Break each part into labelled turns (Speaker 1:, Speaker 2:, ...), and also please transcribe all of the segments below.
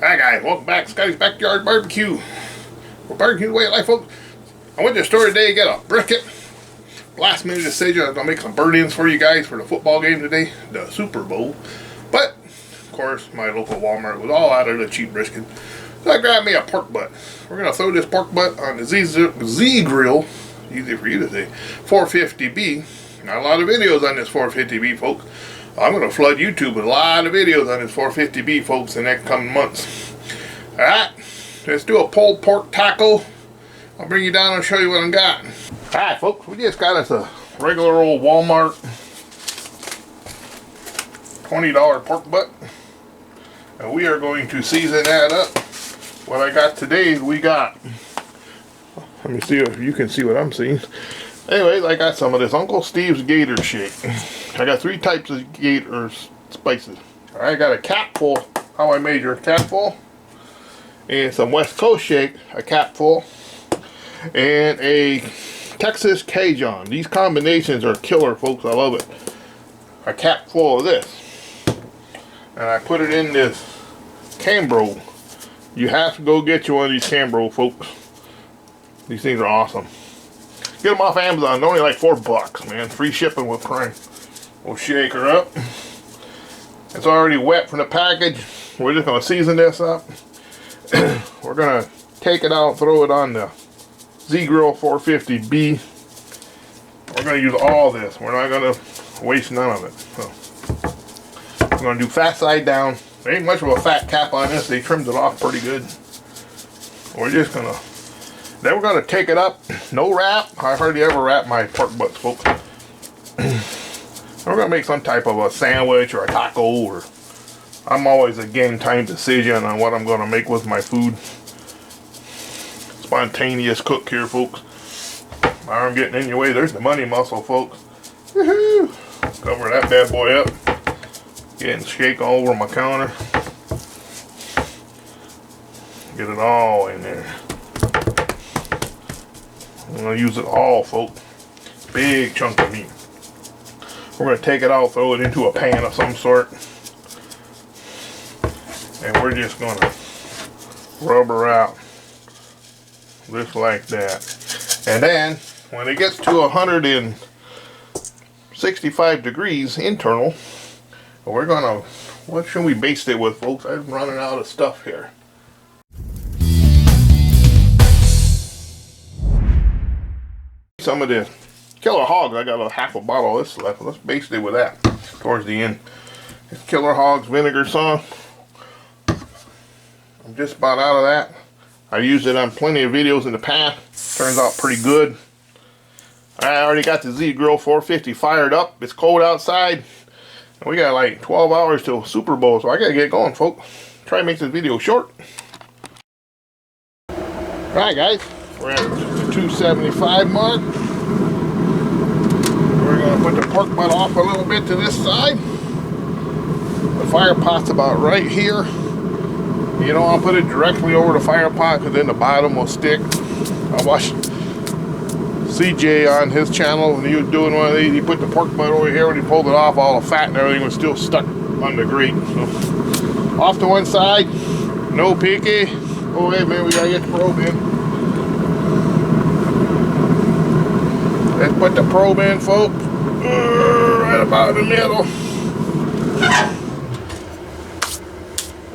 Speaker 1: Hi guys, welcome back to Scotty's Backyard Barbecue. We're barbecuing the way of life, folks. I went to the store today to get a brisket. Last minute decision, I'm going to make some burnt-ins for you guys for the football game today, the Super Bowl. But, of course, my local Walmart was all out of the cheap brisket. So I grabbed me a pork butt. We're going to throw this pork butt on the Zgrill, easy for you to say, 450B. Not a lot of videos on this 450B, folks. I'm going to flood YouTube with a lot of videos on this 450B, folks, in the next coming months. Alright, let's do a pulled pork taco. I'll bring you down and show you what I got. Alright, folks, we just got us a regular old Walmart $20 pork butt. And we are going to season that up. What I got today is we got, let me see if you can see what I'm seeing. Anyways, I got some of this Uncle Steve's Gator Shake. I got 3 types of Gator spices. I got a capful, how I measure a capful, and some West Coast Shake, a capful, and a Texas Cajun. These combinations are killer, folks. I love it. A capful of this, and I put it in this Cambro. You have to go get you one of these Cambro, folks. These things are awesome. Get them off Amazon. They're only like $4, man. Free shipping with Prime. We'll shake her up. It's already wet from the package. We're just going to season this up. We're going to take it out, throw it on the Zgrill 450B. We're going to use all this. We're not going to waste none of it. So, we're going to do fat side down. There ain't much of a fat cap on this. They trimmed it off pretty good. We're just going to, then we're going to take it up. No wrap. I hardly ever wrap my pork butts, folks. We're going to make some type of a sandwich or a taco, or I'm always a game time decision on what I'm going to make with my food. Spontaneous cook here, folks. I'm getting in your way. There's the money muscle, folks. Woohoo! Cover that bad boy up. Getting shake all over my counter. Get it all in there. I'm going to use it all, folks. Big chunk of meat. We're going to take it out, throw it into a pan of some sort. And we're just going to rub her out. Just like that. And then, when it gets to 165 degrees internal, we're going to, what should we baste it with, folks? I'm running out of stuff here. Some of the Killer Hogs, I got a half a bottle of this left. Let's baste it with that towards the end. It's Killer Hogs vinegar sauce. I'm just about out of that. I used it on plenty of videos in the past. Turns out pretty good. I already got the Zgrill 450 fired up. It's cold outside. And we got like 12 hours till Super Bowl, so I gotta get going, folks. Try to make this video short. Alright guys, we're at the 275 mark. We're going to put the pork butt off a little bit to this side. The fire pot's about right here. You know, I'll put it directly over the fire pot because then the bottom will stick. I watched CJ on his channel when he was doing one of these. He put the pork butt over here. When he pulled it off, all the fat and everything was still stuck on the grate. So, off to one side. No picky. Oh, wait, man, we got to get the probe in. Let's put the probe in, folks. Right about in the middle.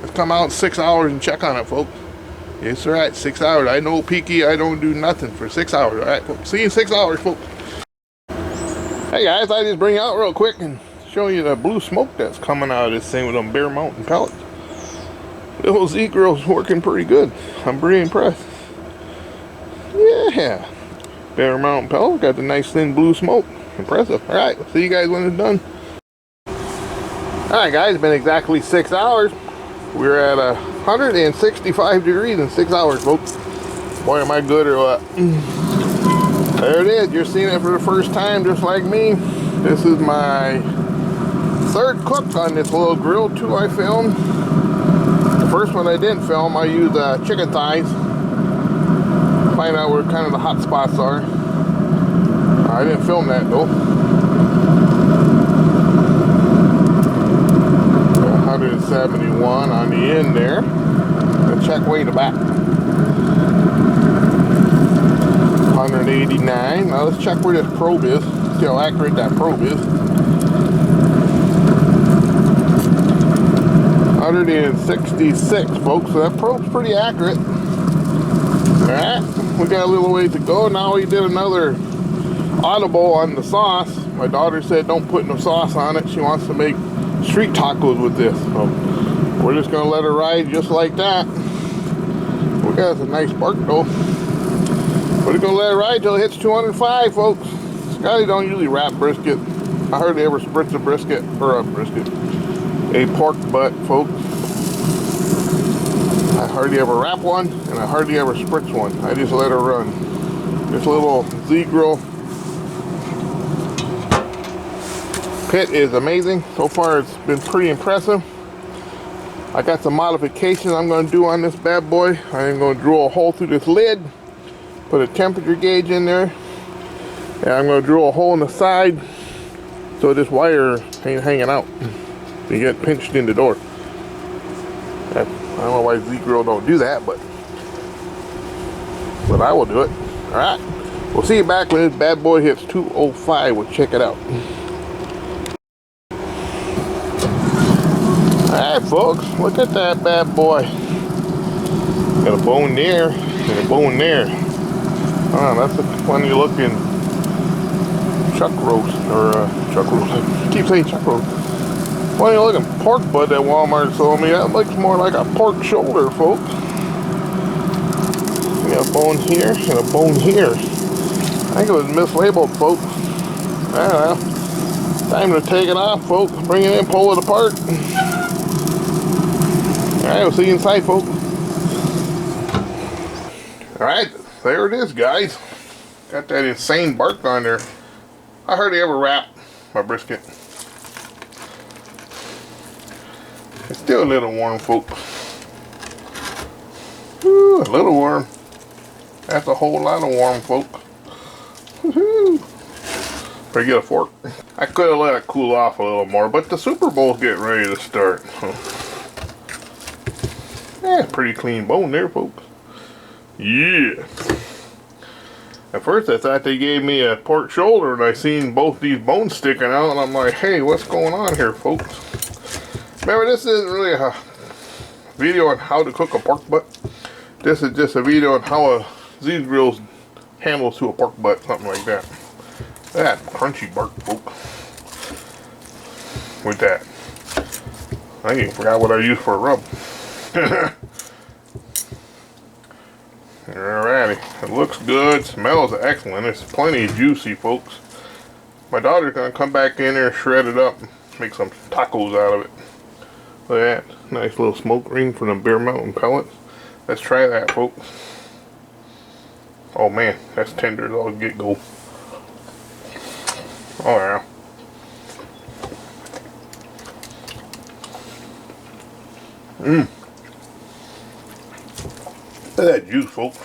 Speaker 1: Let's come out in 6 hours and check on it, folks. It's alright, 6 hours. I know peaky, I don't do nothing for 6 hours. Alright, folks. See you in 6 hours, folks. Hey guys, I just bring you out real quick and show you the blue smoke that's coming out of this thing with them Bear Mountain pellets. The little Zgrill's working pretty good. I'm pretty impressed. Yeah. Bear Mountain pellet, got the nice thin blue smoke. Impressive. Alright, see you guys when it's done. Alright guys, it's been exactly 6 hours. We're at 165 degrees in 6 hours, folks. Boy, am I good or what? There it is. You're seeing it for the first time, just like me. This is my third cook on this little grill, 2 I filmed. The first one I didn't film, I used chicken thighs. Find out where kind of the hot spots are. I didn't film that though. 171 on the end there. check way to back. 189. Now let's check where this probe is. See how accurate that probe is. 166, folks. So that probe's pretty accurate. Alright, we got a little way to go. Now we did another audible on the sauce. My daughter said don't put no sauce on it. She wants to make street tacos with this. So we're just going to let her ride just like that. We got a nice bark though. We're going to let it ride till it hits 205, folks. Scotty don't usually wrap brisket. I hardly ever spritz a brisket, or a pork butt, folks. I hardly ever wrap one, and I hardly ever spritz one. I just let her run. This little Zgrill pit is amazing. So far it's been pretty impressive. I got some modifications I'm going to do on this bad boy. I'm going to drill a hole through this lid, put a temperature gauge in there, and I'm going to drill a hole in the side so this wire ain't hanging out. You get pinched in the door. I don't know why Zgrill don't do that, but I will do it. Alright, we'll see you back when this bad boy hits 205. We'll check it out. Alright folks, look at that bad boy. Got a bone there and a bone there. Oh, that's a funny looking chuck roast, or chuck roast. I keep saying chuck roast. Funny looking pork butt that Walmart sold me. That looks more like a pork shoulder, folks. We got a bone here and a bone here. I think it was mislabeled, folks. I don't know. Time to take it off, folks. Bring it in, pull it apart. Alright, we'll see you inside, folks. Alright, there it is, guys. Got that insane bark on there. I hardly ever wrap my brisket. It's still a little warm, folks. Ooh, a little warm. That's a whole lot of warm, folks. Woohoo! Better get a fork. I could have let it cool off a little more, but the Super Bowl's getting ready to start. Yeah, pretty clean bone there, folks. Yeah. At first I thought they gave me a pork shoulder, and I seen both these bones sticking out, and I'm like, hey, what's going on here, folks? Remember, this isn't really a video on how to cook a pork butt. This is just a video on how a Zgrills handles to a pork butt, something like that. That crunchy bark, folks. With that, I even forgot what I used for a rub. Alrighty, it looks good, smells excellent. It's plenty juicy, folks. My daughter's gonna come back in there, shred it up, make some tacos out of it. Look at that, nice little smoke ring from the Bear Mountain pellets. Let's try that, folks. Oh man, that's tender as all get go. Oh yeah. Mmm. Look at that juice, folks.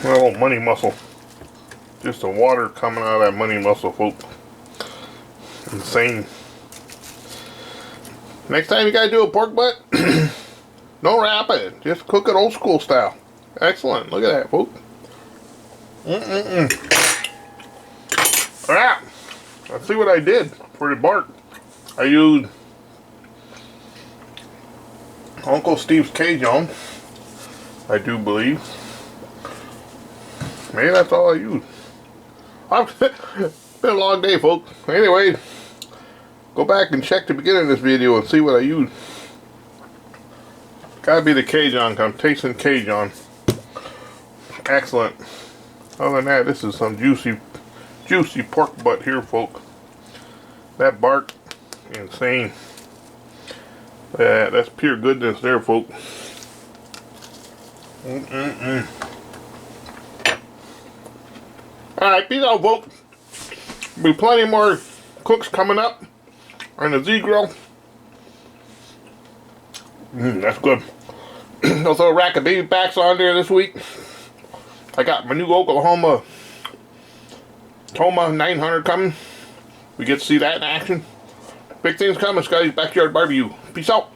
Speaker 1: A little money muscle. Just the water coming out of that money muscle, folks. Insane. Next time you gotta do a pork butt, don't wrap it. Just cook it old school style. Excellent. Look at that, folks. Alright. Let's see what I did for the bark. I used Uncle Steve's Cajun, I do believe. Maybe that's all I used. It's been a long day, folks. Anyway, go back and check the beginning of this video and see what I used. Gotta be the Cajun, I'm tasting Cajun. Excellent. Other than that, this is some juicy pork butt here, folks. That bark, insane. That's pure goodness there, folks. Alright, peace out, folks. Be plenty more cooks coming up on the Zgrill. That's good. I'll throw a rack of baby backs on there this week. I got my new Oklahoma Toma 900 coming. We get to see that in action. Big things coming, guys. Backyard barbecue. Peace out.